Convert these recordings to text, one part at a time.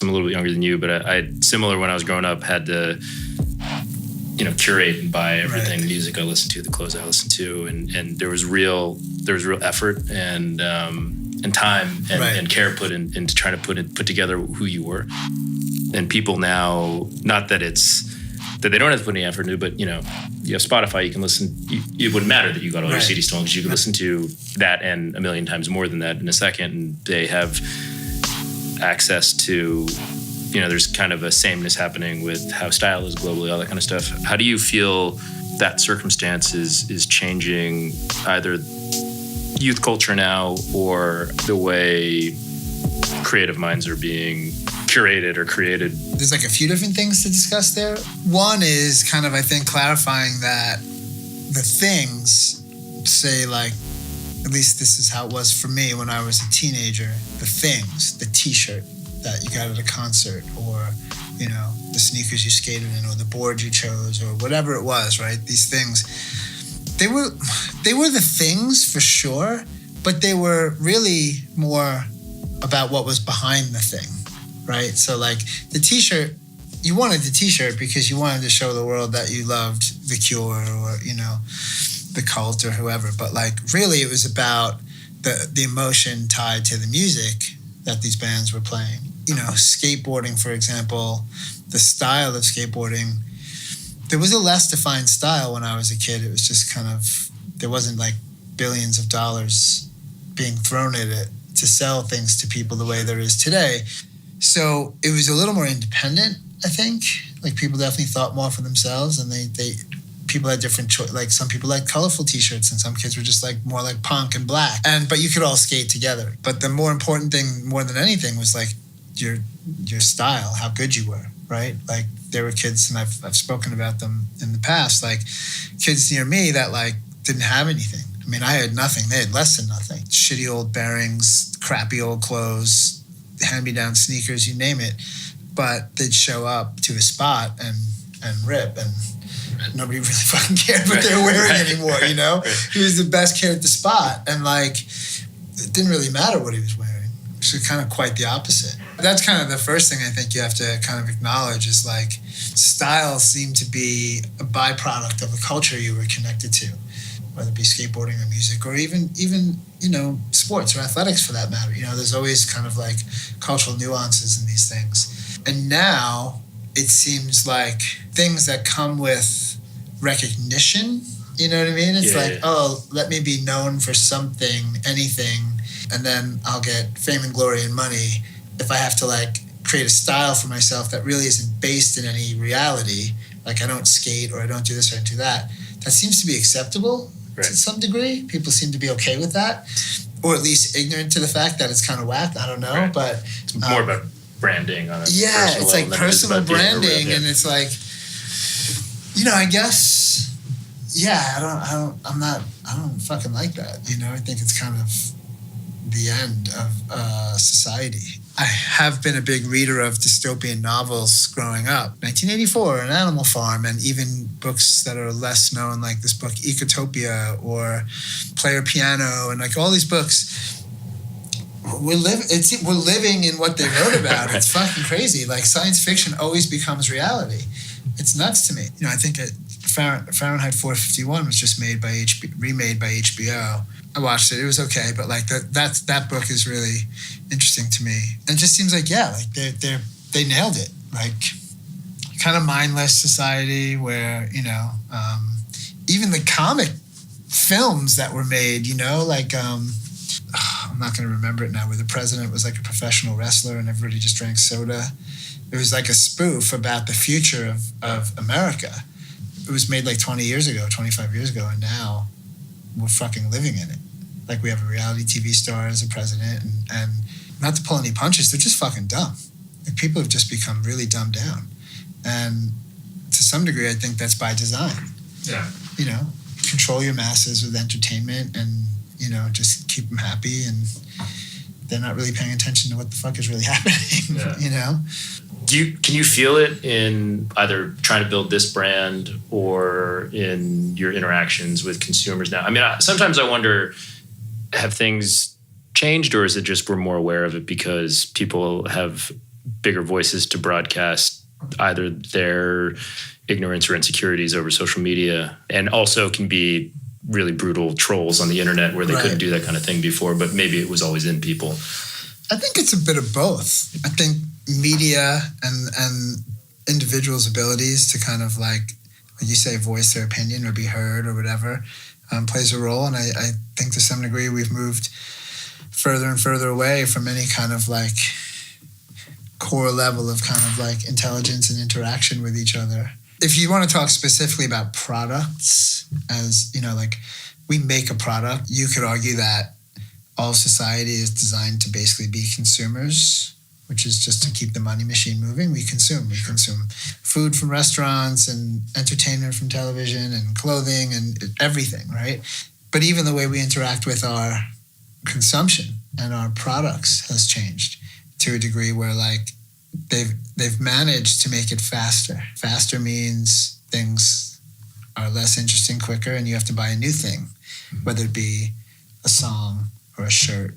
I'm a little bit younger than you, but I similar when I was growing up, had to, curate and buy everything, the music I listened to, the clothes I listened to. And there was real effort and time and care put into trying to put together who you were. And people now, not that that they don't have to put any effort into, but you have Spotify, you can listen, it wouldn't matter that you got all your CD stolen, because you can listen to that and a million times more than that in a second, and they have access to, there's kind of a sameness happening with how style is globally, all that kind of stuff. How do you feel that circumstance is changing either youth culture now or the way creative minds are being curated or created? There's like a few different things to discuss there. One is kind of, I think, clarifying that the things, say like, at least this is how it was for me when I was a teenager, the things, the t-shirt that you got at a concert, or, the sneakers you skated in, or the board you chose, or whatever it was, right? These things, they were the things for sure, but they were really more about what was behind the thing, right? So like the t-shirt, you wanted the t-shirt because you wanted to show the world that you loved The Cure or, the Cult or whoever. But like really it was about the emotion tied to the music that these bands were playing. Skateboarding, for example, the style of skateboarding, there was a less defined style when I was a kid. It was just kind of, there wasn't like billions of dollars being thrown at it to sell things to people the way there is today. So it was a little more independent, I think. Like people definitely thought more for themselves, and people had different choice. Like some people liked colorful t-shirts, and some kids were just like more like punk and black. But you could all skate together. But the more important thing, more than anything, was like your style, how good you were, right? Like there were kids, and I've spoken about them in the past, like kids near me that like didn't have anything. I mean, I had nothing. They had less than nothing. Shitty old bearings, crappy old clothes, hand-me-down sneakers, you name it. But they'd show up to a spot and rip, and nobody really fucking cared what they were wearing anymore, He was the best kid at the spot, and like it didn't really matter what he was wearing. Which is kind of quite the opposite. That's kind of the first thing I think you have to kind of acknowledge is like style seemed to be a byproduct of the culture you were connected to, whether it be skateboarding or music or even sports or athletics for that matter. There's always kind of like cultural nuances in these things. And now it seems like things that come with recognition, you know what I mean? It's oh, let me be known for something, anything, and then I'll get fame and glory and money. If I have to like create a style for myself that really isn't based in any reality, like I don't skate or I don't do this or I don't do that, that seems to be acceptable to some degree. People seem to be okay with that, or at least ignorant to the fact that it's kind of whack. I don't know, but it's more about branding on a it's like personal branding, and it's like, I guess, I don't fucking like that. I think it's kind of the end of society. I have been a big reader of dystopian novels growing up. 1984, An Animal Farm, and even books that are less known, like this book Ecotopia or Player Piano, and like all these books. We're living in what they wrote about. It's fucking crazy. Like science fiction always becomes reality. It's nuts to me. I think Fahrenheit 451 was just remade by HBO. I watched it. It was okay, but like that book is really interesting to me. And it just seems like they nailed it. Like kind of mindless society where even the comic films that were made, I'm not going to remember it now, where the president was like a professional wrestler and everybody just drank soda. It was like a spoof about the future of America. It was made like 20 years ago, 25 years ago, and now we're fucking living in it. Like we have a reality TV star as a president, and not to pull any punches, they're just fucking dumb. Like people have just become really dumbed down. And to some degree, I think that's by design. Yeah. Control your masses with entertainment and, just keep them happy, and they're not really paying attention to what the fuck is really happening, Yeah. Can you feel it in either trying to build this brand or in your interactions with consumers now? I mean, sometimes I wonder, have things changed, or is it just we're more aware of it because people have bigger voices to broadcast either their ignorance or insecurities over social media, and also can be really brutal trolls on the internet where they couldn't do that kind of thing before, but maybe it was always in people. I think it's a bit of both. I think media and individuals' abilities to kind of like you say, voice their opinion or be heard or whatever, plays a role. And I think to some degree we've moved further and further away from any kind of like core level of kind of like intelligence and interaction with each other. If you want to talk specifically about products, as you know, like we make a product, you could argue that all of society is designed to basically be consumers, which is just to keep the money machine moving. We consume food from restaurants and entertainment from television and clothing and everything, right? But even the way we interact with our consumption and our products has changed to a degree where like they've managed to make it faster. Faster means things are less interesting quicker and you have to buy a new thing, whether it be a song or a shirt,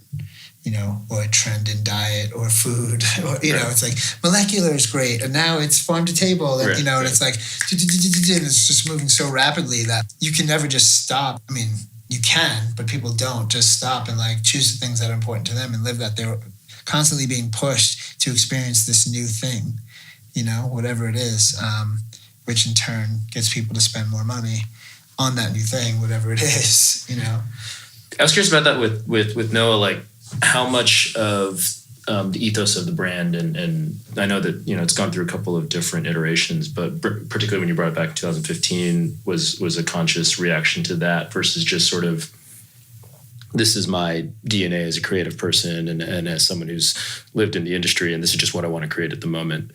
you know, or a trend in diet or food, or, you know, it's like molecular is great. And now it's farm to table and, you know, and it's like, it's just moving so rapidly that you can never just stop. I mean, you can, but people don't just stop and like choose the things that are important to them and live that. They're constantly being pushed to experience this new thing, you know, whatever it is, which in turn gets people to spend more money on that new thing, whatever it is, you know. I was curious about that with Noah, like how much of the ethos of the brand, and I know that, you know, it's gone through a couple of different iterations, but particularly when you brought it back in 2015 was a conscious reaction to that versus just sort of, this is my DNA as a creative person and as someone who's lived in the industry, and this is just what I want to create at the moment.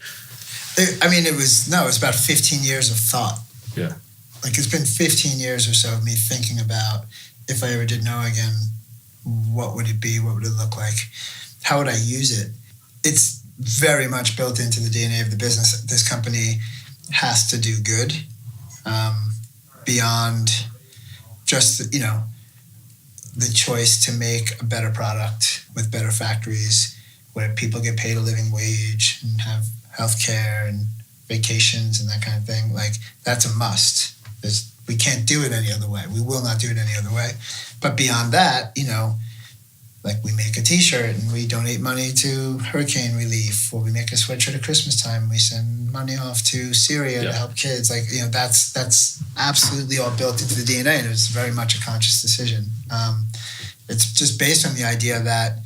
It was about 15 years of thought. Yeah. Like it's been 15 years or so of me thinking about, if I ever did Noah again, what would it be? What would it look like? How would I use it? It's very much built into the DNA of the business. This company has to do good beyond just, you know, the choice to make a better product with better factories where people get paid a living wage and have healthcare and vacations and that kind of thing. Like that's a must. We can't do it any other way. We will not do it any other way. But beyond that, you know, like we make a t-shirt and we donate money to hurricane relief, or we make a sweatshirt at Christmas time. We send money off to Syria to help kids. Like, you know, that's absolutely all built into the DNA, and it was very much a conscious decision. It's just based on the idea that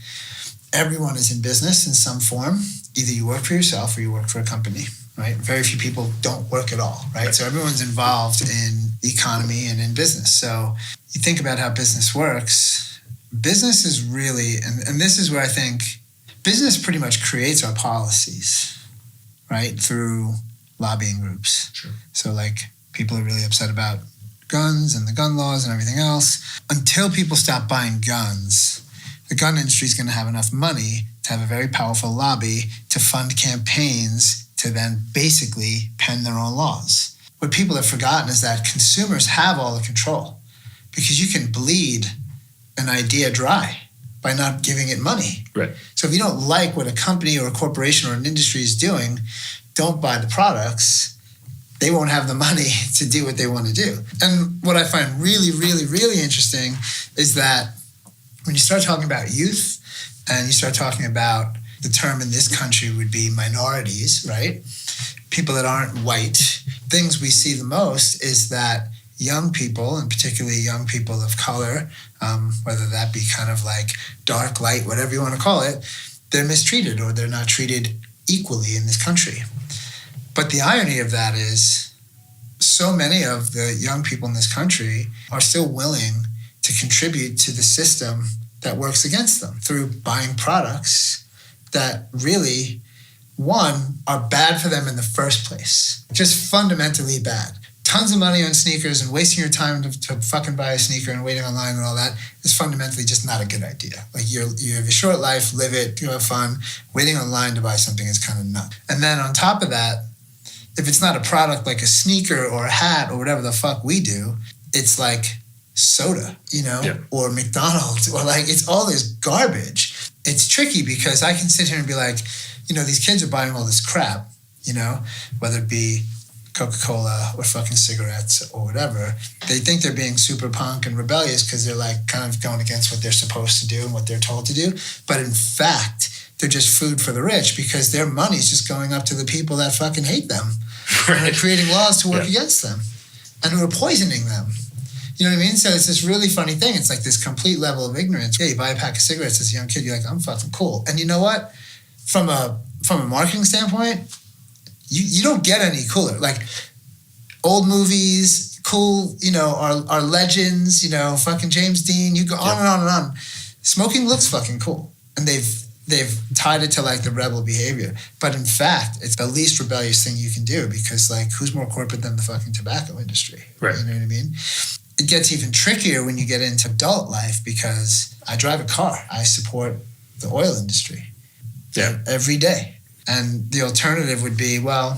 everyone is in business in some form. Either you work for yourself or you work for a company, right? Very few people don't work at all, right? So everyone's involved in the economy and in business. So you think about how business works. Business is really, and this is where I think business pretty much creates our policies, right? Through lobbying groups. Sure. So like people are really upset about guns and the gun laws and everything else. Until people stop buying guns, the gun industry is going to have enough money to have a very powerful lobby to fund campaigns to then basically pen their own laws. What people have forgotten is that consumers have all the control, because you can bleed an idea dry by not giving it money. Right. So if you don't like what a company or a corporation or an industry is doing, don't buy the products. They won't have the money to do what they want to do. And what I find really, really, really interesting is that when you start talking about youth and you start talking about, the term in this country would be minorities, right? People that aren't white. Things we see the most is that young people, and particularly young people of color, whether that be kind of like dark, light, whatever you want to call it, they're mistreated or they're not treated equally in this country. But the irony of that is so many of the young people in this country are still willing to contribute to the system that works against them through buying products that really, one, are bad for them in the first place. Just fundamentally bad. Tons of money on sneakers and wasting your time to fucking buy a sneaker and waiting online and all that is fundamentally just not a good idea. Like you have a short life, live it, you have fun. Waiting online to buy something is kind of nuts. And then on top of that, if it's not a product like a sneaker or a hat or whatever the fuck we do, it's like soda, you know, or McDonald's, or like it's all this garbage. It's tricky because I can sit here and be like, these kids are buying all this crap, whether it be Coca-Cola or fucking cigarettes or whatever. They think they're being super punk and rebellious because they're like kind of going against what they're supposed to do and what they're told to do. But in fact, they're just food for the rich because their money's just going up to the people that fucking hate them. Right. And are creating laws to work against them and who are poisoning them. You know what I mean? So it's this really funny thing. It's like this complete level of ignorance. Yeah, you buy a pack of cigarettes as a young kid, you're like, I'm fucking cool. And you know what? From a marketing standpoint, you don't get any cooler. Like old movies, cool, are legends, fucking James Dean, you go on and on and on. Smoking looks fucking cool. And they've tied it to like the rebel behavior. But in fact, it's the least rebellious thing you can do because like who's more corporate than the fucking tobacco industry? Right. You know what I mean? It gets even trickier when you get into adult life because I drive a car. I support the oil industry every day. And the alternative would be, well,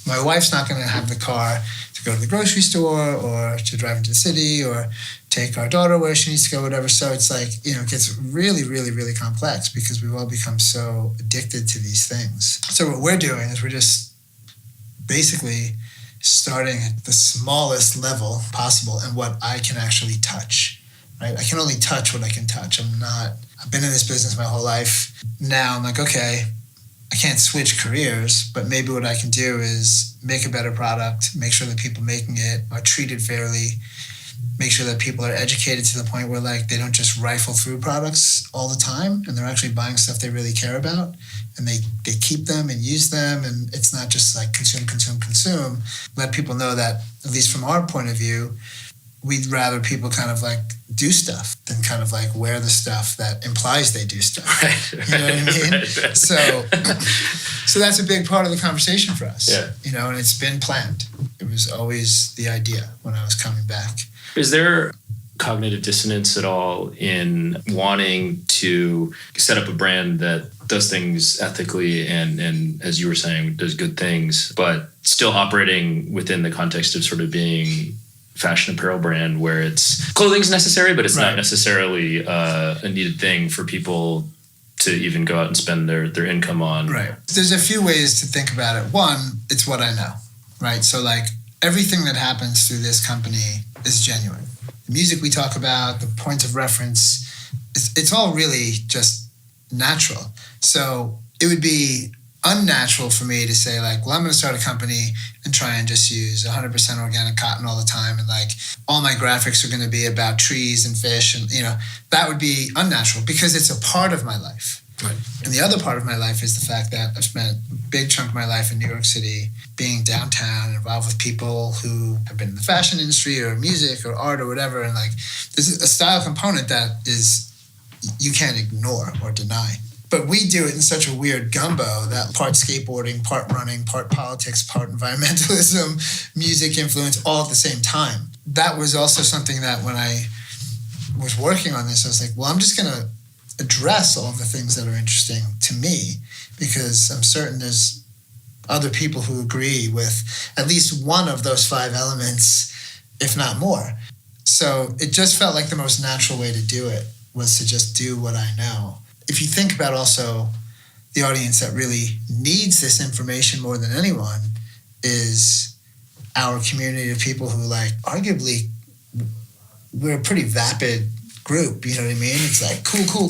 my wife's not going to have the car to go to the grocery store or to drive into the city or take our daughter where she needs to go, whatever. So it's like, it gets really, really, really complex because we've all become so addicted to these things. So what we're doing is we're just basically starting at the smallest level possible and what I can actually touch, right? I can only touch what I can touch. I've been in this business my whole life. Now I'm like, okay, I can't switch careers, but maybe what I can do is make a better product, make sure that people making it are treated fairly, make sure that people are educated to the point where like they don't just rifle through products all the time and they're actually buying stuff they really care about and they keep them and use them and it's not just like consume. Let people know that, at least from our point of view, we'd rather people kind of like do stuff than kind of like wear the stuff that implies they do stuff. Right, you know what I mean? Right. So that's a big part of the conversation for us. Yeah. And it's been planned. It was always the idea when I was coming back. Is there cognitive dissonance at all in wanting to set up a brand that does things ethically and as you were saying, does good things, but still operating within the context of sort of being fashion apparel brand where it's clothing's necessary, but it's not necessarily a needed thing for people to even go out and spend their income on? Right. There's a few ways to think about it. One, it's what I know, right? So like everything that happens through this company is genuine. The music we talk about, the points of reference, it's all really just natural. So it would be unnatural for me to say like, well, I'm going to start a company and try and just use 100% organic cotton all the time. And like all my graphics are going to be about trees and fish. And, that would be unnatural because it's a part of my life. Right. And the other part of my life is the fact that I've spent a big chunk of my life in New York City, being downtown, involved with people who have been in the fashion industry or music or art or whatever. And like, there's a style component that is, you can't ignore or deny. But we do it in such a weird gumbo that part skateboarding, part running, part politics, part environmentalism, music influence, all at the same time. That was also something that when I was working on this, I was like, well, I'm just going to address all of the things that are interesting to me because I'm certain there's other people who agree with at least one of those 5 elements, if not more. So it just felt like the most natural way to do it was to just do what I know. If you think about also the audience that really needs this information more than anyone is our community of people who like arguably we're a pretty vapid group, you know what I mean? It's like cool.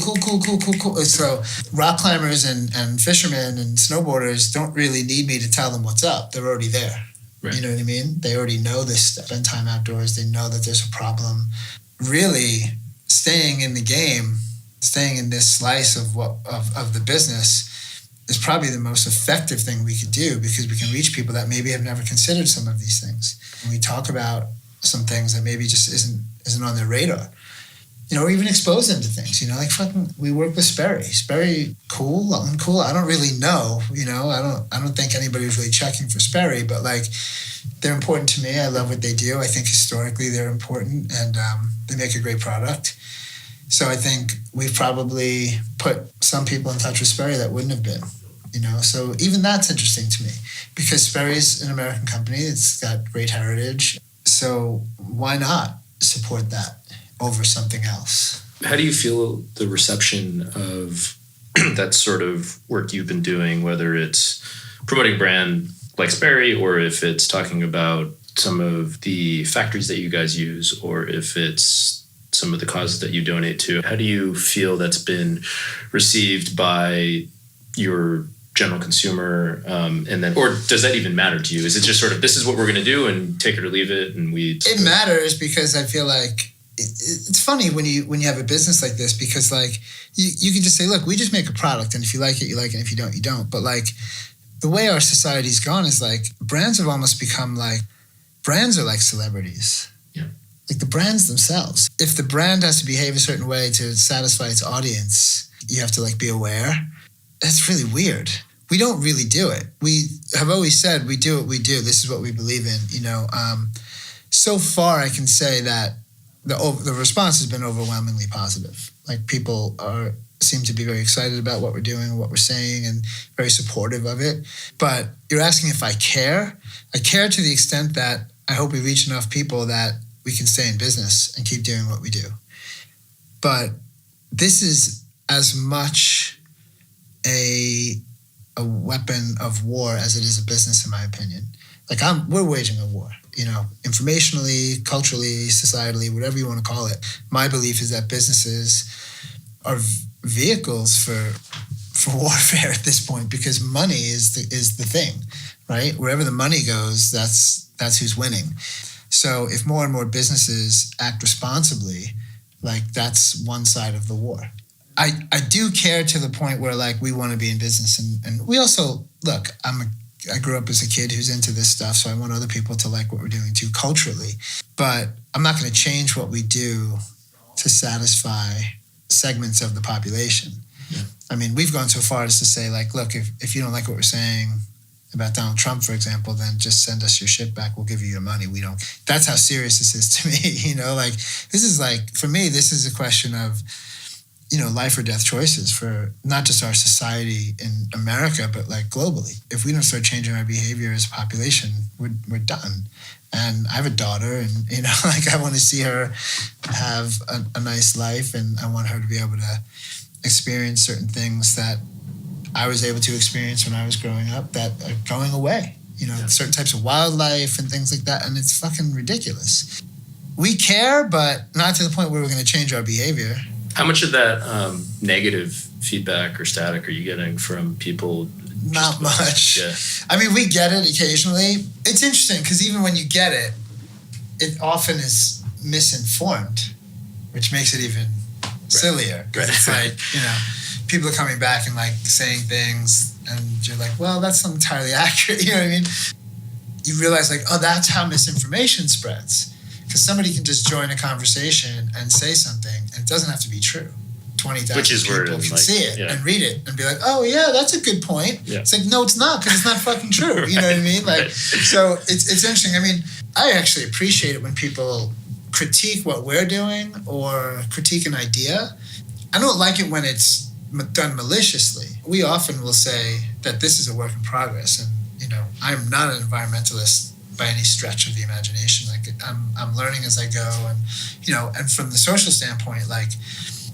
So rock climbers and fishermen and snowboarders don't really need me to tell them what's up. They're already there. Right. You know what I mean? They already know this stuff. Spend time outdoors. They know that there's a problem. Really staying in the game, staying in this slice of the business is probably the most effective thing we could do because we can reach people that maybe have never considered some of these things. And we talk about some things that maybe just isn't on their radar. Or even expose them to things, like fucking, we work with Sperry. Sperry, cool, uncool. I don't really know, I don't think anybody was really checking for Sperry, but like, they're important to me. I love what they do. I think historically they're important and they make a great product. So I think we've probably put some people in touch with Sperry that wouldn't have been, So even that's interesting to me because Sperry's an American company. It's got great heritage. So why not support that over something else? How do you feel the reception of that sort of work you've been doing, whether it's promoting a brand like Sperry, or if it's talking about some of the factories that you guys use, or if it's some of the causes that you donate to. How do you feel that's been received by your general consumer? And then, or does that even matter to you? Is it just sort of, this is what we're going to do and take it or leave it? And it matters because I feel like it's funny when you have a business like this, because like you can just say, look, we just make a product, and if you like it, you like it. And if you don't, you don't. But like the way our society's gone is like brands have almost become like, brands are like celebrities. Yeah. Like the brands themselves. If the brand has to behave a certain way to satisfy its audience, you have to like be aware. That's really weird. We don't really do it. We have always said we do what we do. This is what we believe in. So far I can say that the response has been overwhelmingly positive. Like people seem to be very excited about what we're doing and what we're saying, and very supportive of it. But you're asking if I care. I care to the extent that I hope we reach enough people that we can stay in business and keep doing what we do. But this is as much a weapon of war as it is a business, in my opinion. Like we're waging a war, informationally, culturally, societally, whatever you want to call it. My belief is that businesses are vehicles for warfare at this point, because money is the thing, right? Wherever the money goes, that's who's winning. So if more and more businesses act responsibly, like that's one side of the war. I do care to the point where like we want to be in business, and we also look. I grew up as a kid who's into this stuff, so I want other people to like what we're doing too culturally. But I'm not going to change what we do to satisfy segments of the population. Yeah. I mean, we've gone so far as to say like, look, if you don't like what we're saying about Donald Trump, for example, then just send us your shit back. We'll give you your money. We don't. That's how serious this is to me. Like this is like, for me, this is a question of, life or death choices for not just our society in America, but like globally. If we don't start changing our behavior as a population, we're done. And I have a daughter, and like I want to see her have a nice life, and I want her to be able to experience certain things that I was able to experience when I was growing up that are going away. Certain types of wildlife and things like that, and it's fucking ridiculous. We care, but not to the point where we're going to change our behavior. How much of that negative feedback or static are you getting from people? Not much. Yeah. I mean, we get it occasionally. It's interesting because even when you get it, it often is misinformed, which makes it even sillier. Right. It's like, people are coming back and like saying things, and you're like, well, that's not entirely accurate. You know what I mean? You realize like, oh, that's how misinformation spreads. Because somebody can just join a conversation and say something, and it doesn't have to be true. 20,000 people can see it and read it and be like, oh, yeah, that's a good point. Yeah. It's like, no, it's not, because it's not fucking true. You know what I mean? Like, so it's interesting. I mean, I actually appreciate it when people critique what we're doing or critique an idea. I don't like it when it's done maliciously. We often will say that this is a work in progress, and, I'm not an environmentalist by any stretch of the imagination. Like I'm learning as I go, and and from the social standpoint, like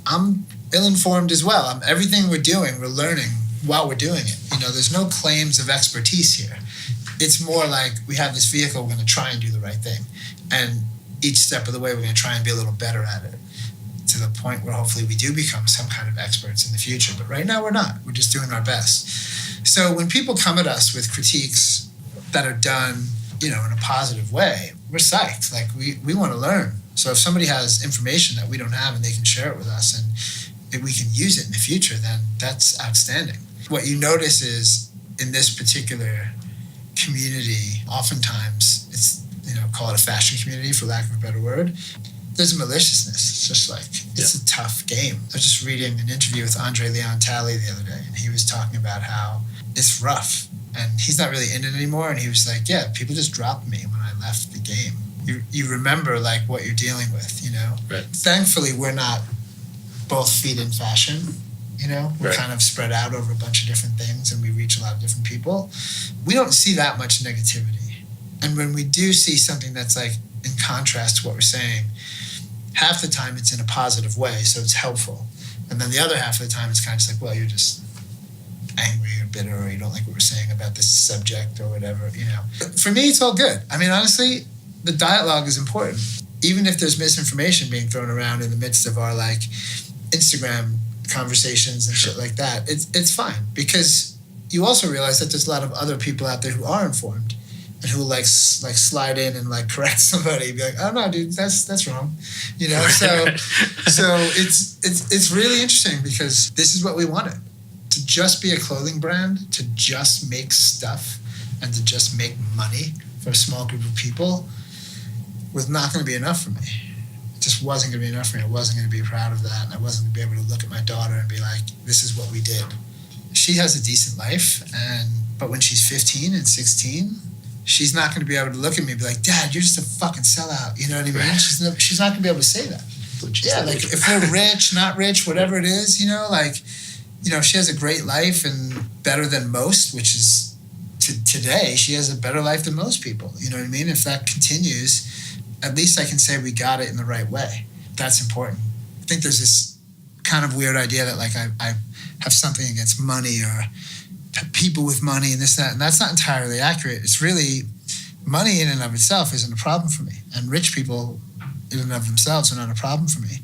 I'm ill-informed as well. Everything we're doing, we're learning while we're doing it. There's no claims of expertise here. It's more like we have this vehicle, we're going to try and do the right thing, and each step of the way we're going to try and be a little better at it, to the point where hopefully we do become some kind of experts in the future. But right now we're not. We're just doing our best. So when people come at us with critiques that are done in a positive way, we're psyched. Like we want to learn. So if somebody has information that we don't have and they can share it with us, and if we can use it in the future, then that's outstanding. What you notice is in this particular community, oftentimes it's, call it a fashion community for lack of a better word, there's a maliciousness. It's just like, it's a tough game. I was just reading an interview with Andre Leon Talley the other day, and he was talking about how it's rough. And he's not really in it anymore. And he was like, yeah, people just dropped me when I left the game. You remember like what you're dealing with, Right. Thankfully, we're not both feet in fashion, We're kind of spread out over a bunch of different things, and we reach a lot of different people. We don't see that much negativity. And when we do see something that's like in contrast to what we're saying, half the time it's in a positive way, so it's helpful. And then the other half of the time, it's kind of just like, well, you're just angry or bitter, or you don't like what we're saying about this subject or whatever, you know. But for me, it's all good. I mean, honestly, the dialogue is important. Even if there's misinformation being thrown around in the midst of our like Instagram conversations and shit like that, it's fine, because you also realize that there's a lot of other people out there who are informed and who like slide in and like correct somebody, be like, oh no, dude, that's wrong, you know. So it's really interesting, because this is what we wanted. To just be a clothing brand, to just make stuff, and to just make money for a small group of people was not going to be enough for me. It just wasn't going to be enough for me. I wasn't going to be proud of that, and I wasn't going to be able to look at my daughter and be like, this is what we did. She has a decent life, but when she's 15 and 16, she's not going to be able to look at me and be like, Dad, you're just a fucking sellout. You know what I mean? She's not going to be able to say that. Yeah, like if we're rich, not rich, whatever it is, you know, like, you know, she has a great life and better than most, which is today, she has a better life than most people. You know what I mean? If that continues, at least I can say we got it in the right way. That's important. I think there's this kind of weird idea that like I have something against money or people with money and this, that, and that's not entirely accurate. It's really, money in and of itself isn't a problem for me. And rich people in and of themselves are not a problem for me.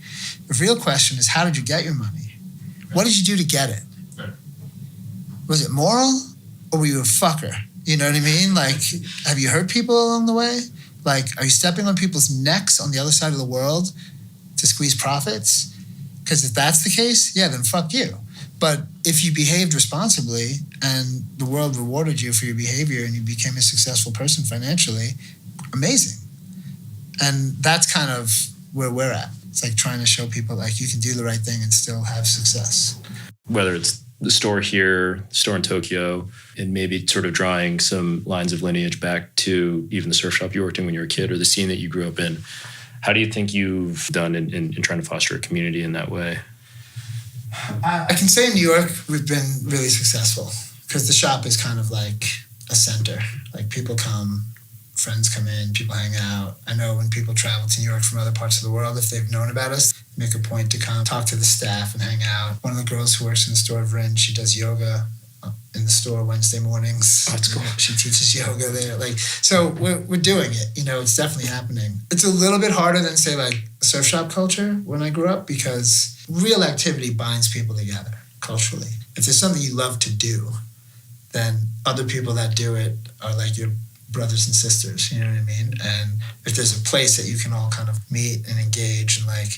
The real question is, how did you get your money? What did you do to get it? Right. Was it moral, or were you a fucker? You know what I mean? Like, have you hurt people along the way? Like, are you stepping on people's necks on the other side of the world to squeeze profits? Because if that's the case, yeah, then fuck you. But if you behaved responsibly and the world rewarded you for your behavior and you became a successful person financially, amazing. And that's kind of where we're at. It's like trying to show people like you can do the right thing and still have success. Whether it's the store here, the store in Tokyo, and maybe sort of drawing some lines of lineage back to even the surf shop you worked in when you were a kid, or the scene that you grew up in. How do you think you've done in trying to foster a community in that way? I can say in New York, we've been really successful, because the shop is kind of like a center. Like people come, friends come in, people hang out. I know when people travel to New York from other parts of the world, if they've known about us, make a point to come talk to the staff and hang out. One of the girls who works in the store, Vrin, she does yoga in the store Wednesday mornings. Oh, that's cool. She teaches yoga there. Like, so we're doing it. You know, it's definitely happening. It's a little bit harder than say like surf shop culture when I grew up, because real activity binds people together culturally. If there's something you love to do, then other people that do it are like your brothers and sisters, you know what I mean? And if there's a place that you can all kind of meet and engage and like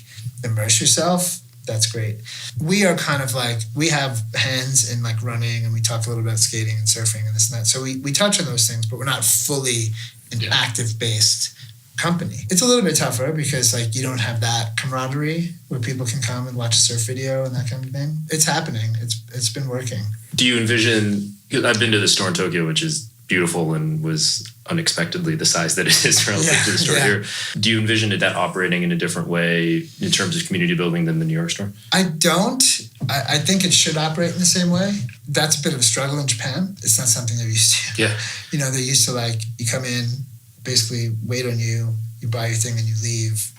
immerse yourself, that's great. We are kind of like, we have hands in like running, and we talk a little bit about skating and surfing and this and that. So we touch on those things, but we're not fully an active based company. It's a little bit tougher because like you don't have that camaraderie where people can come and watch a surf video and that kind of thing. It's happening. It's been working. Do you envision, I've been to the store in Tokyo, which is beautiful and was unexpectedly the size that it is relative to the store here. Do you envision that operating in a different way in terms of community building than the New York store? I don't. I think it should operate in the same way. That's a bit of a struggle in Japan. It's not something they're used to. Yeah. You know, they're used to like, you come in, basically wait on you, you buy your thing and you leave.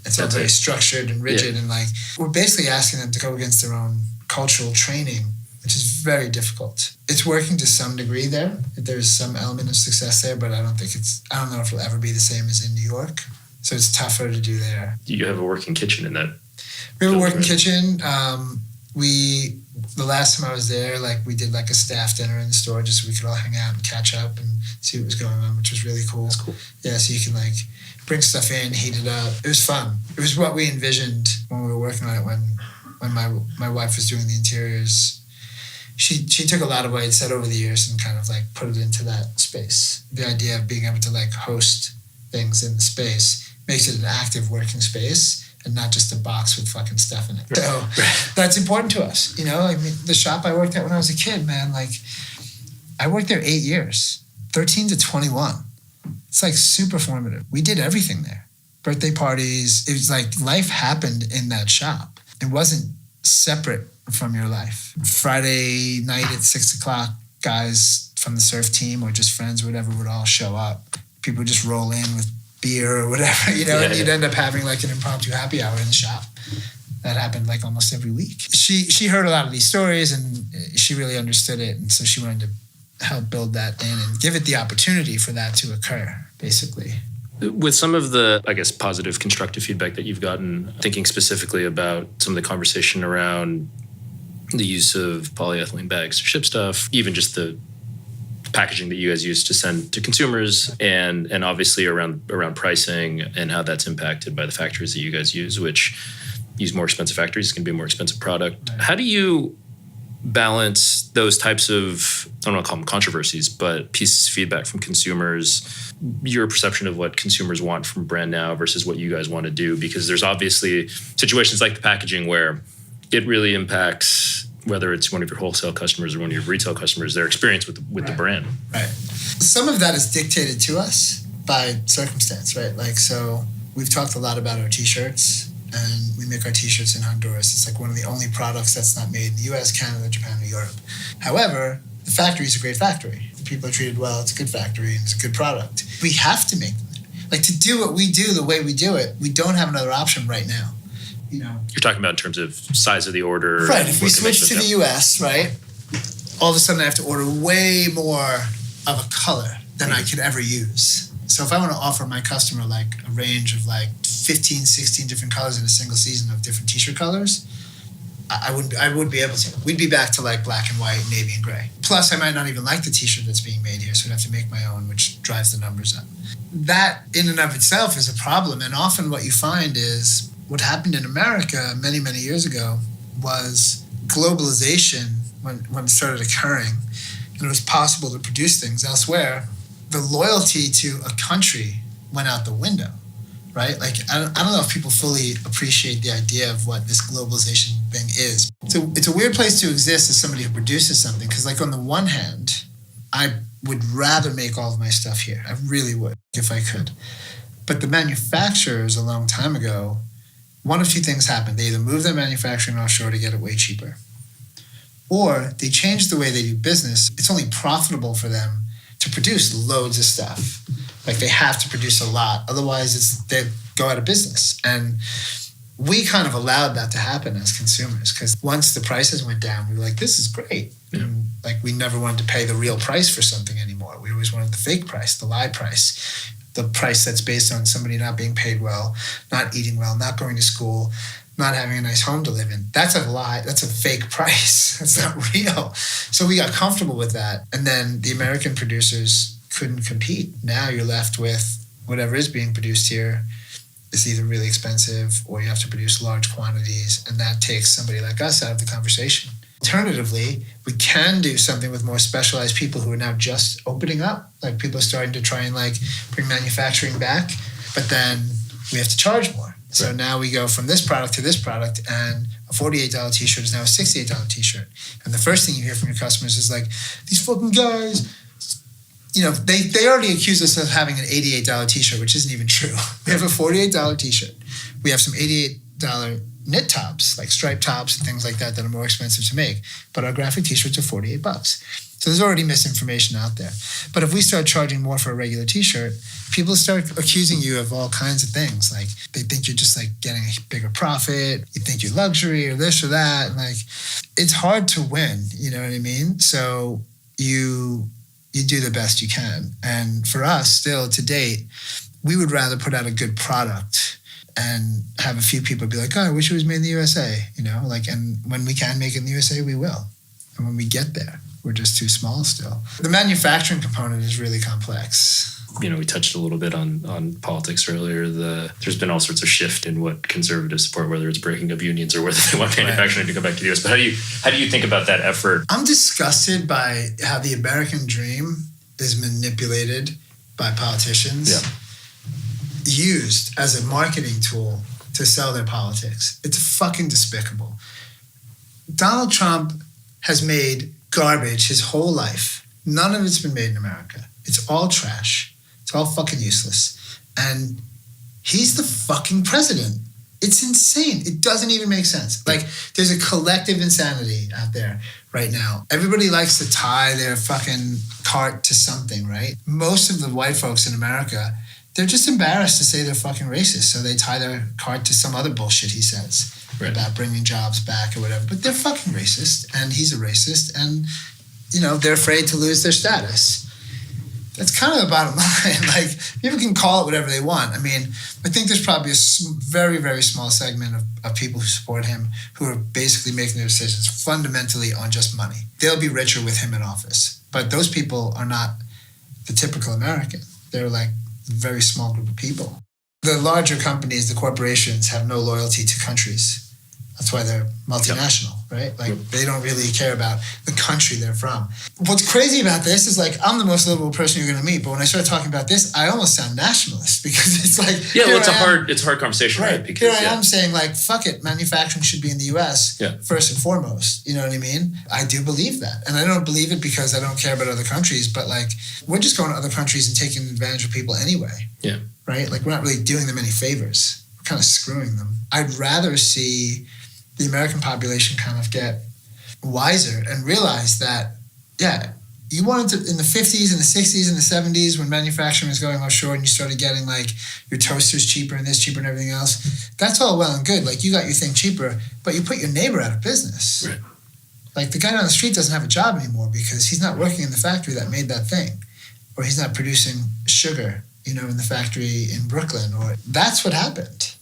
It's all very structured and rigid. And like, we're basically asking them to go against their own cultural training, which is very difficult. It's working to some degree there. There's some element of success there, but I don't know if it'll ever be the same as in New York. So it's tougher to do there. You have a working kitchen in that? We have a working kitchen. The last time I was there, like we did like a staff dinner in the store just so we could all hang out and catch up and see what was going on, which was really cool. That's cool. Yeah, so you can like bring stuff in, heat it up. It was fun. It was what we envisioned when we were working on it, when my wife was doing the interiors. She took a lot of what I'd said over the years and kind of like put it into that space. The idea of being able to like host things in the space makes it an active working space and not just a box with fucking stuff in it. So that's important to us. You know, I mean, the shop I worked at when I was a kid, man, like I worked there 8 years, 13 to 21. It's like super formative. We did everything there. Birthday parties. It was like life happened in that shop. It wasn't separate from your life. Friday night at 6 o'clock, guys from the surf team or just friends or whatever would all show up. People would just roll in with beer or whatever, you know, and you'd end up having like an impromptu happy hour in the shop. That happened like almost every week. She heard a lot of these stories and she really understood it. And so she wanted to help build that in and give it the opportunity for that to occur, basically. With some of the, I guess, positive, constructive feedback that you've gotten, thinking specifically about some of the conversation around the use of polyethylene bags to ship stuff, even just the packaging that you guys use to send to consumers, and obviously around pricing and how that's impacted by the factories that you guys use, which use more expensive factories, it's going to be a more expensive product. Right. How do you balance those types of, I don't want to call them controversies, but pieces of feedback from consumers, your perception of what consumers want from brand now versus what you guys want to do? Because there's obviously situations like the packaging where it really impacts whether it's one of your wholesale customers or one of your retail customers, their experience with the brand. Right. Some of that is dictated to us by circumstance, right? Like, so we've talked a lot about our t-shirts, and we make our t-shirts in Honduras. It's like one of the only products that's not made in the US, Canada, Japan, or Europe. However, the factory is a great factory. The people are treated well. It's a good factory, and it's a good product. We have to make them. Like, to do what we do the way we do it, we don't have another option right now. You know, you're talking about in terms of size of the order. Right. If we switch to the US, right, all of a sudden I have to order way more of a color than I could ever use. So if I want to offer my customer like a range of like 15, 16 different colors in a single season of different t-shirt colors, I wouldn't be able to. We'd be back to like black and white, navy and gray. Plus, I might not even like the t-shirt that's being made here, so I'd have to make my own, which drives the numbers up. That in and of itself is a problem. And often what you find is what happened in America many, many years ago was globalization when it started occurring, and it was possible to produce things elsewhere. The loyalty to a country went out the window, right? Like, I don't know if people fully appreciate the idea of what this globalization thing is. So it's a weird place to exist as somebody who produces something, because like on the one hand, I would rather make all of my stuff here. I really would, if I could. But the manufacturers a long time ago, one of two things happened. They either moved their manufacturing offshore to get it way cheaper, or they changed the way they do business. It's only profitable for them to produce loads of stuff. Like, they have to produce a lot. Otherwise, they go out of business. And we kind of allowed that to happen as consumers, because once the prices went down, we were like, this is great. Yeah. And like, we never wanted to pay the real price for something anymore. We always wanted the fake price, the lie price, the price that's based on somebody not being paid well, not eating well, not going to school, not having a nice home to live in. That's a lie. That's a fake price. That's not real. So we got comfortable with that. And then the American producers couldn't compete. Now you're left with whatever is being produced here is either really expensive or you have to produce large quantities. And that takes somebody like us out of the conversation. Alternatively, we can do something with more specialized people who are now just opening up. Like, people are starting to try and like bring manufacturing back, but then we have to charge more. So now we go from this product to this product, and a $48 t-shirt is now a $68 t-shirt. And the first thing you hear from your customers is like, these fucking guys, you know, they already accuse us of having an $88 t-shirt, which isn't even true. We have a $48 t-shirt. We have some $88 knit tops, like striped tops and things like that are more expensive to make. But our graphic t-shirts are $48. So there's already misinformation out there. But if we start charging more for a regular t-shirt, people start accusing you of all kinds of things. Like, they think you're just like getting a bigger profit. You think you're luxury or this or that. And like, it's hard to win, you know what I mean? So you do the best you can. And for us still to date, we would rather put out a good product and have a few people be like, oh, I wish it was made in the USA, you know, like, and when we can make it in the USA, we will. And when we get there, we're just too small still. The manufacturing component is really complex. You know, we touched a little bit on politics earlier. There's been all sorts of shift in what conservatives support, whether it's breaking up unions or whether they want manufacturing to come back to the US. But how do you think about that effort? I'm disgusted by how the American dream is manipulated by politicians, used as a marketing tool to sell their politics. It's fucking despicable. Donald Trump has made garbage his whole life. None of it's been made in America. It's all trash. It's all fucking useless. And he's the fucking president. It's insane. It doesn't even make sense. Like, there's a collective insanity out there right now. Everybody likes to tie their fucking cart to something, right? Most of the white folks in America, they're just embarrassed to say they're fucking racist, so they tie their cart to some other bullshit he says. about bringing jobs back or whatever. But they're fucking racist, and he's a racist, and they're afraid to lose their status. That's kind of the bottom line. Like, people can call it whatever they want. I mean, I think there's probably a very, very small segment of people who support him who are basically making their decisions fundamentally on just money. They'll be richer with him in office. But those people are not the typical American. They're like a very small group of people. The larger companies, the corporations, have no loyalty to countries. That's why they're multinational, right? Like, they don't really care about the country they're from. What's crazy about this is, like, I'm the most liberal person you're going to meet, but when I start talking about this, I almost sound nationalist, because it's like, it's a hard conversation, right? Because here I am saying, like, fuck it, manufacturing should be in the U.S. First and foremost. You know what I mean? I do believe that, and I don't believe it because I don't care about other countries, but, like, we're just going to other countries and taking advantage of people anyway. Yeah. Right? Like, we're not really doing them any favors. We're kind of screwing them. I'd rather see the American population kind of get wiser and realize that, you wanted to, in the 50s and the 60s and the 70s, when manufacturing was going offshore and you started getting, like, your toasters cheaper and this cheaper and everything else, that's all well and good. Like, you got your thing cheaper, but you put your neighbor out of business. Right. Like, the guy down the street doesn't have a job anymore because he's not working in the factory that made that thing, or he's not producing sugar, in the factory in Brooklyn, or that's what happened.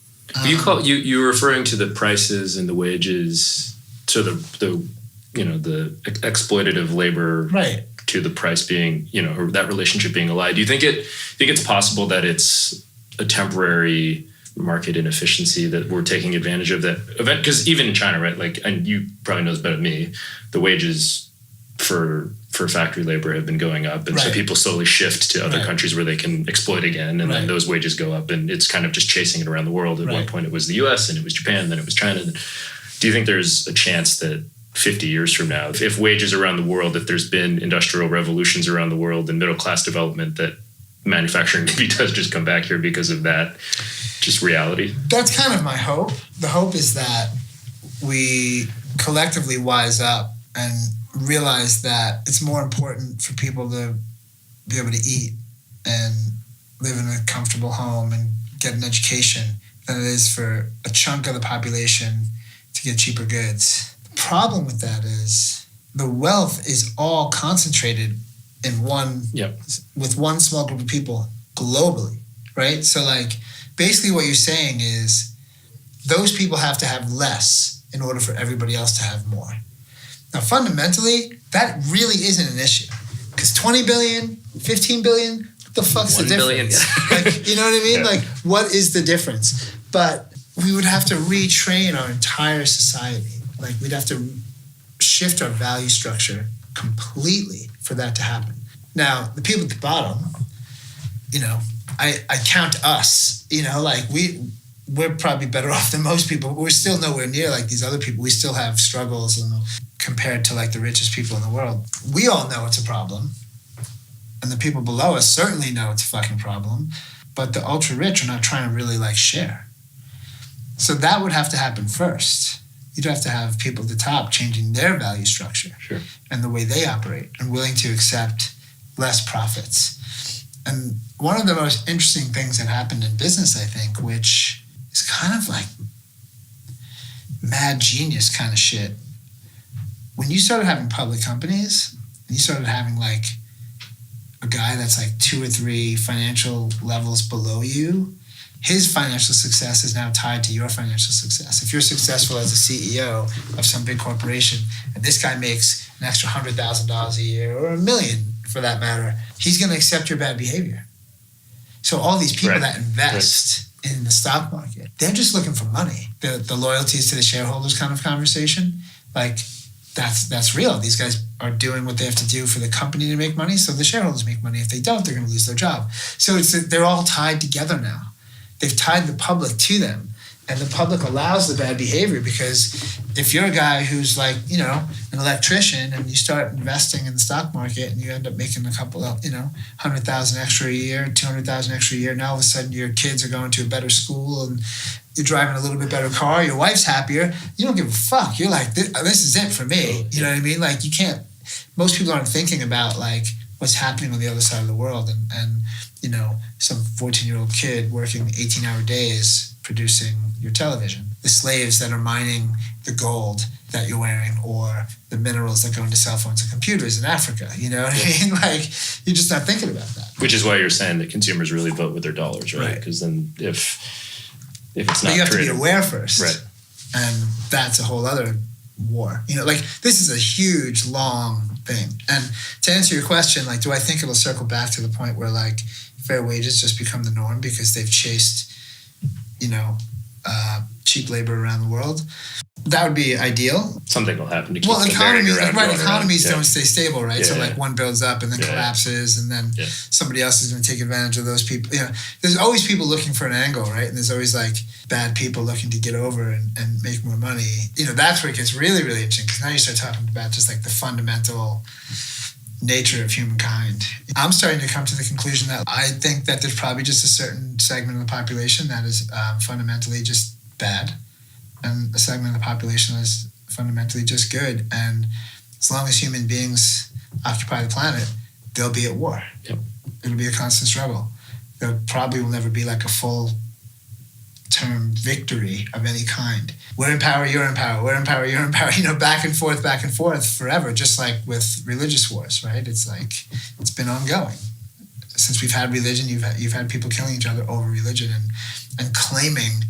You're referring to the prices and the wages, to the exploitative labor, right, to the price being, or that relationship being allied. Do you think it's possible that it's a temporary market inefficiency that we're taking advantage of that event? Because even in China, right, like, and you probably know this better than me, the wages for factory labor have been going up, and so people slowly shift to other countries where they can exploit again, and then those wages go up, and it's kind of just chasing it around the world. At one point it was the US, and it was Japan, then it was China. Do you think there's a chance that 50 years from now, if wages around the world, if there's been industrial revolutions around the world and middle class development, that manufacturing maybe does just come back here because of that just reality? That's kind of my hope. The hope is that we collectively wise up and realize that it's more important for people to be able to eat and live in a comfortable home and get an education than it is for a chunk of the population to get cheaper goods. The problem with that is the wealth is all concentrated in with one small group of people globally, right? So, like, basically what you're saying is those people have to have less in order for everybody else to have more. Now, fundamentally, that really isn't an issue, because 20 billion, 15 billion, what the fuck's the difference? Like, you know what I mean? Like, what is the difference? But we would have to retrain our entire society. Like, we'd have to shift our value structure completely for that to happen. Now, the people at the bottom, I count us, like, we're probably better off than most people, but we're still nowhere near like these other people. We still have struggles, and compared to, like, the richest people in the world. We all know it's a problem, and the people below us certainly know it's a fucking problem, but the ultra rich are not trying to really, like, share. So that would have to happen first. You'd have to have people at the top changing their value structure and the way they operate, and willing to accept less profits. And one of the most interesting things that happened in business, I think, which is kind of like mad genius kind of shit, when you started having public companies, and you started having, like, a guy that's like 2 or 3 financial levels below you, his financial success is now tied to your financial success. If you're successful as a CEO of some big corporation, and this guy makes an extra $100,000 a year, or $1 million for that matter, he's going to accept your bad behavior. So all these people that invest in the stock market, they're just looking for money. The loyalties to the shareholders kind of conversation, like, that's real. These guys are doing what they have to do for the company to make money, so the shareholders make money. If they don't, they're going to lose their job. So they're all tied together now. They've tied the public to them, and the public allows the bad behavior, because if you're a guy who's, like, an electrician, and you start investing in the stock market and you end up making a couple of, 100,000 extra a year, 200,000 extra a year, now all of a sudden your kids are going to a better school and you're driving a little bit better car, your wife's happier, you don't give a fuck. You're like, this is it for me. You know what I mean? Like, you can't, most people aren't thinking about, like, what's happening on the other side of the world, and some 14-year-old kid working 18-hour days producing your television. The slaves that are mining the gold that you're wearing, or the minerals that go into cell phones and computers in Africa. You know what I mean? Like, you're just not thinking about that. Which is why you're saying that consumers really vote with their dollars, right? Because then if it's not, but you have to be aware first, right? And that's a whole other war. You know, like, this is a huge, long thing. And to answer your question, like, do I think it'll circle back to the point where, like, fair wages just become the norm because they've chased, you know, cheap labor around the world? That would be ideal. Something will happen to keep the economies, economies around. don't stay stable, right? Yeah, so like one builds up and then collapses, and then somebody else is going to take advantage of those people. You know, there's always people looking for an angle, right? And there's always like bad people looking to get over and make more money. You know, that's where it gets really, really interesting, because now you start talking about just like the fundamental nature of humankind. I'm starting to come to the conclusion that I think that there's probably just a certain segment of the population that is fundamentally just bad, and a segment of the population that is fundamentally just good. And as long as human beings occupy the planet, they'll be at war. Yep. It'll be a constant struggle. There probably will never be like a full term victory of any kind. We're in power, you're in power, we're in power, you're in power, you know, back and forth forever, just like with religious wars, right? It's like, it's been ongoing. Since we've had religion, you've had people killing each other over religion and claiming,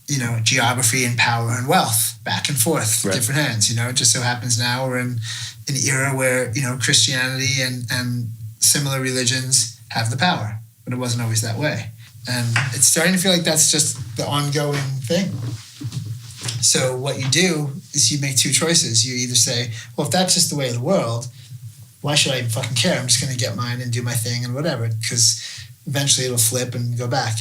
you know, geography and power and wealth back and forth, different hands. You know, it just so happens now we're in an era where, you know, Christianity and similar religions have the power, but it wasn't always that way. And it's starting to feel like that's just the ongoing thing. So what you do is you make two choices. You either say, well, if that's just the way of the world, why should I even fucking care? I'm just going to get mine and do my thing and whatever, because eventually it'll flip and go back.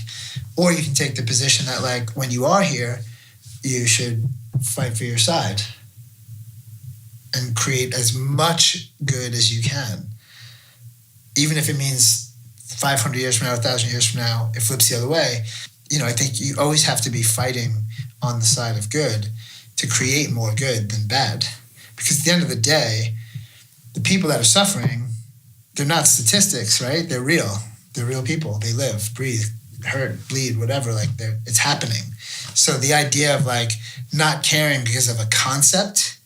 Or you can take the position that, like, when you are here, you should fight for your side and create as much good as you can. Even if it means 500 years from now, 1,000 years from now, it flips the other way. You know, I think you always have to be fighting on the side of good to create more good than bad. Because at the end of the day, the people that are suffering, they're not statistics, right? They're real. They're real people. They live, breathe, hurt, bleed, whatever. Like, it's happening. So the idea of like not caring because of a concept,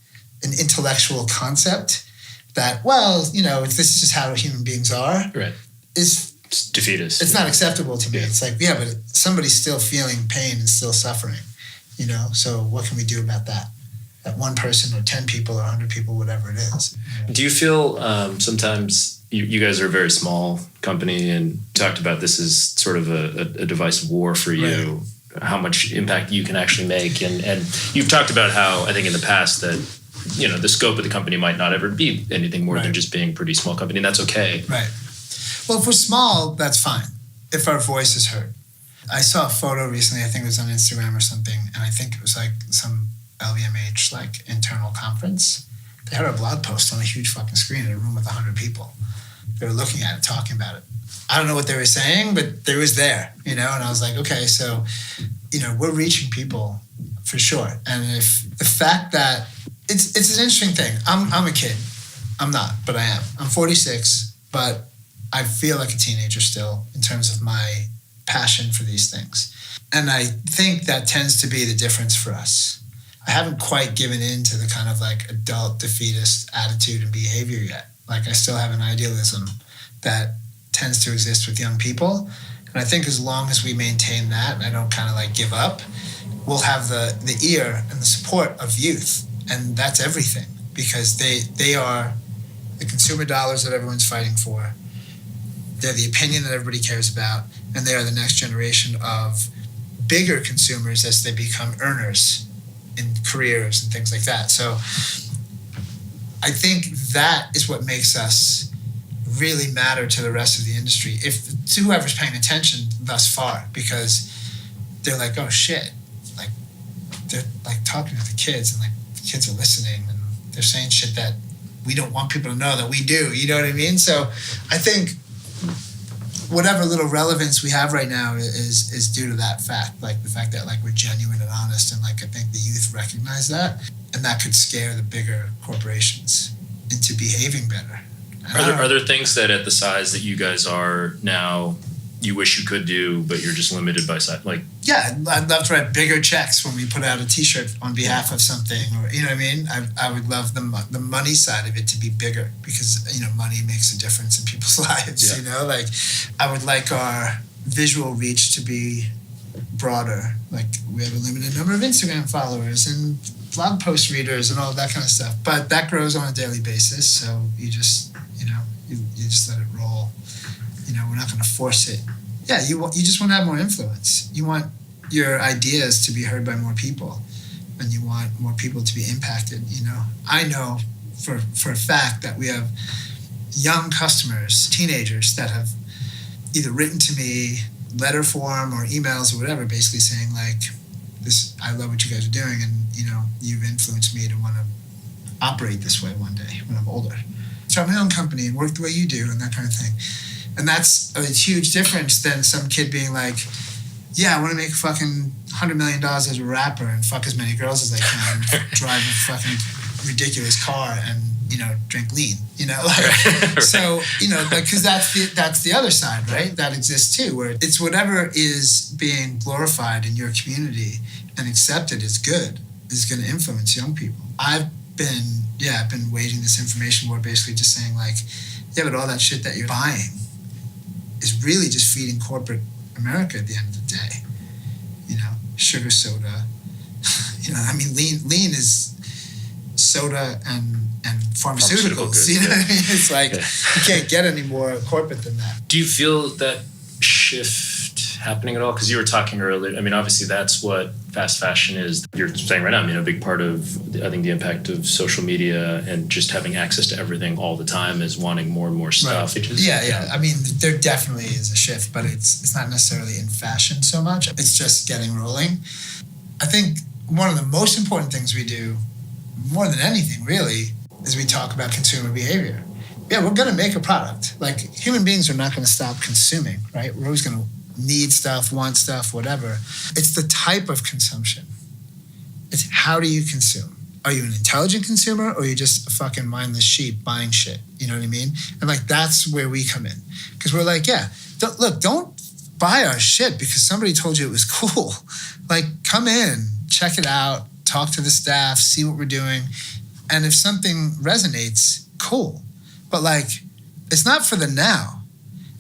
an intellectual concept that, well, you know, this is just how human beings are, right, is it's defeatist. It's not acceptable to me. Yeah. It's like, yeah, but somebody's still feeling pain and still suffering, you know? So what can we do about that? That one person or 10 people or 100 people, whatever it is. Do you feel sometimes you guys are a very small company and talked about this as sort of a device of war for you, right, how much impact you can actually make. And you've talked about how, I think in the past, that, you know, the scope of the company might not ever be anything more than just being a pretty small company, and that's okay. Right. Well, if we're small, that's fine. If our voice is heard. I saw a photo recently, I think it was on Instagram or something, and I think it was like some LVMH like internal conference. They had a blog post on a huge fucking screen in a room with 100 people. They were looking at it, talking about it. I don't know what they were saying, but they was there, you know? And I was like, okay, so, you know, we're reaching people for sure. And if the fact that it's an interesting thing. I'm a kid. I'm not, but I am. I'm 46, but I feel like a teenager still in terms of my passion for these things. And I think that tends to be the difference for us. I haven't quite given in to the kind of like adult defeatist attitude and behavior yet. Like, I still have an idealism that tends to exist with young people. And I think as long as we maintain that and I don't kind of like give up, we'll have the ear and the support of youth. And that's everything, because they are the consumer dollars that everyone's fighting for. They're the opinion that everybody cares about. And they are the next generation of bigger consumers as they become earners in careers and things like that. So I think that is what makes us really matter to the rest of the industry, if to whoever's paying attention thus far, because they're like, oh shit, like they're like talking to the kids and like the kids are listening and they're saying shit that we don't want people to know that we do, you know what I mean? So I think whatever little relevance we have right now is due to that fact, like the fact that like we're genuine and honest, and like I think the youth recognize that, and that could scare the bigger corporations into behaving better. Are there things that at the size that you guys are now you wish you could do, but you're just limited by size? Like, yeah, I'd love to write bigger checks when we put out a T-shirt on behalf of something, or you know what I mean. I would love the money side of it to be bigger, because money makes a difference in people's lives. Yeah. Like I would like our visual reach to be broader. Like we have a limited number of Instagram followers and blog post readers and all of that kind of stuff, but that grows on a daily basis. So you just you just let it roll. We're not going to force it. Yeah, you just want to have more influence. You want your ideas to be heard by more people, and you want more people to be impacted. I know for a fact that we have young customers, teenagers, that have either written to me, letter form or emails or whatever, basically saying like, "This, I love what you guys are doing, and you've influenced me to want to operate this way one day when I'm older. Start my own company and work the way you do," and that kind of thing. And that's a huge difference than some kid being like, yeah, I want to make fucking $100 million as a rapper and fuck as many girls as I can, drive a fucking ridiculous car and, drink lean, Right. So, because that's the other side, right? That exists too, where it's whatever is being glorified in your community and accepted as good is going to influence young people. I've been waging this information war, basically just saying like, yeah, but all that shit that you're buying is really just feeding corporate America at the end of the day. Sugar soda. Lean is soda and pharmaceuticals. Goods, What I mean? It's like you can't get any more corporate than that. do you feel that shift happening at all? Because you were talking earlier. Obviously that's what fast fashion is. You're saying right now, a big part of, I think, the impact of social media and just having access to everything all the time is wanting more and more stuff. Right. Yeah. There definitely is a shift, but it's not necessarily in fashion so much. It's just getting rolling. I think one of the most important things we do, more than anything really, is we talk about consumer behavior. Yeah, we're going to make a product. Like, human beings are not going to stop consuming, right? We're always going to need stuff, want stuff, whatever. It's the type of consumption. It's how do you consume? Are you an intelligent consumer, or are you just a fucking mindless sheep buying shit? You know what I mean? And like, that's where we come in. Because we're like, yeah, don't buy our shit because somebody told you it was cool. Like, come in, check it out, talk to the staff, see what we're doing. And if something resonates, cool. But like, it's not for the now.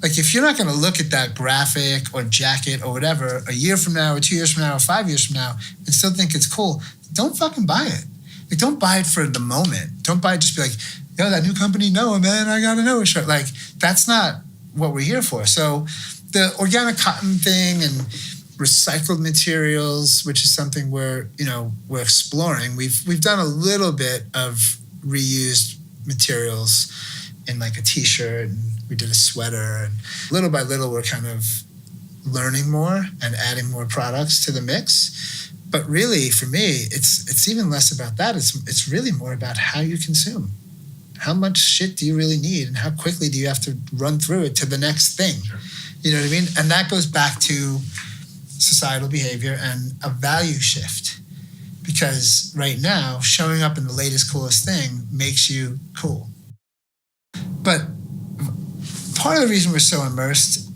Like, if you're not going to look at that graphic or jacket or whatever a year from now or 2 years from now or 5 years from now and still think it's cool, don't fucking buy it. Like, don't buy it for the moment. Don't buy it just be like, yo, that new company, Noah, man, I got to know a shirt. Like, that's not what we're here for. So the organic cotton thing and recycled materials, which is something we're exploring. We've done a little bit of reused materials in like a t-shirt, and we did a sweater, and little by little we're kind of learning more and adding more products to the mix. But really, for me, it's even less about that. It's really more about how you consume. How much shit do you really need, and how quickly do you have to run through it to the next thing? Sure. You know what I mean? And that goes back to societal behavior and a value shift. Because right now, showing up in the latest, coolest thing makes you cool. But part of the reason we're so immersed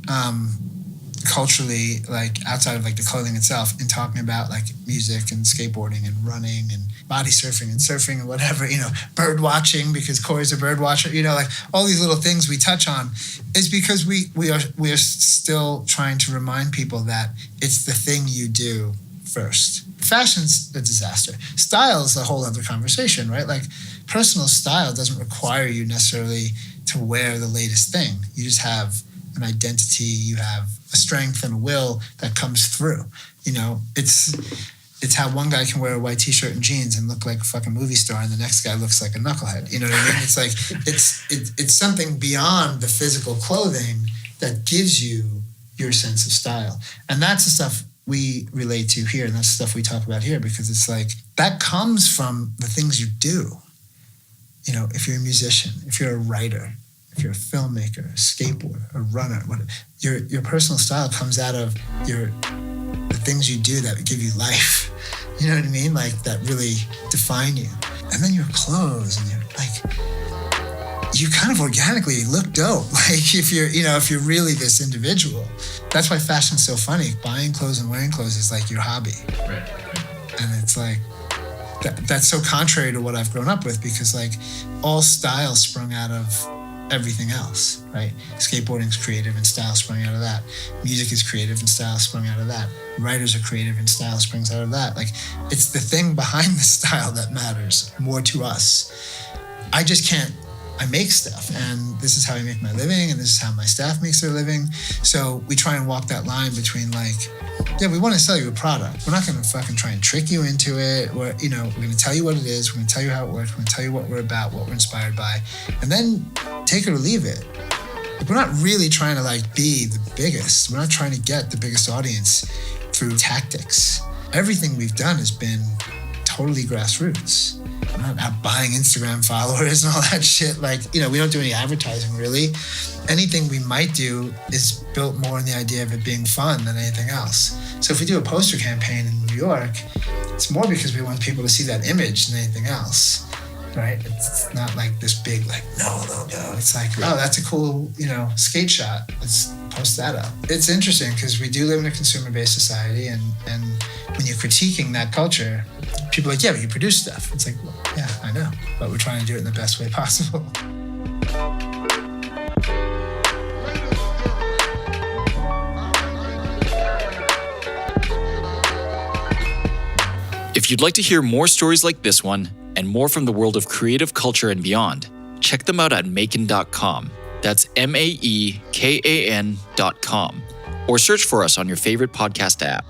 culturally, like outside of like the clothing itself, in talking about like music and skateboarding and running and body surfing and surfing and whatever, bird watching, because Corey's a bird watcher, like all these little things we touch on, is because we are still trying to remind people that it's the thing you do first. Fashion's a disaster. Style is a whole other conversation, right? Like, personal style doesn't require you necessarily to wear the latest thing. You just have an identity, you have a strength and a will that comes through. It's how one guy can wear a white t-shirt and jeans and look like a fucking movie star, and the next guy looks like a knucklehead. You know what I mean? It's like, it's something beyond the physical clothing that gives you your sense of style. And that's the stuff we relate to here, and that's the stuff we talk about here, because it's like, that comes from the things you do. If you're a musician, if you're a writer, if you're a filmmaker, a skateboarder, a runner, whatever, your personal style comes out of the things you do that give you life. You know what I mean? Like, that really define you. And then your clothes, and you're like, you kind of organically look dope. Like if you're really this individual. That's why fashion's so funny. Buying clothes and wearing clothes is like your hobby. Right. And it's like, that's so contrary to what I've grown up with, because like all style sprung out of everything else, right? Skateboarding's creative and style sprung out of that. Music is creative and style sprung out of that. Writers are creative and style springs out of that. Like it's the thing behind the style that matters more to us. I make stuff, and this is how I make my living, and this is how my staff makes their living. So we try and walk that line between like, yeah, we want to sell you a product. We're not going to fucking try and trick you into it. We're going to tell you what it is. We're going to tell you how it works. We're going to tell you what we're about, what we're inspired by, and then take it or leave it. Like, we're not really trying to like be the biggest. We're not trying to get the biggest audience through tactics. Everything we've done has been totally grassroots. We're not buying Instagram followers and all that shit. Like, we don't do any advertising really. Anything we might do is built more on the idea of it being fun than anything else. So if we do a poster campaign in New York, it's more because we want people to see that image than anything else, right? It's not like this big, like, no logo. It's like, oh, that's a cool, skate shot. Let's post that up. It's interesting because we do live in a consumer-based society, and when you're critiquing that culture, people are like, yeah, but you produce stuff. It's like, well, yeah, I know, but we're trying to do it in the best way possible. If you'd like to hear more stories like this one and more from the world of creative culture and beyond, check them out at MAEKAN.com. That's MAEKAN.com. Or search for us on your favorite podcast app.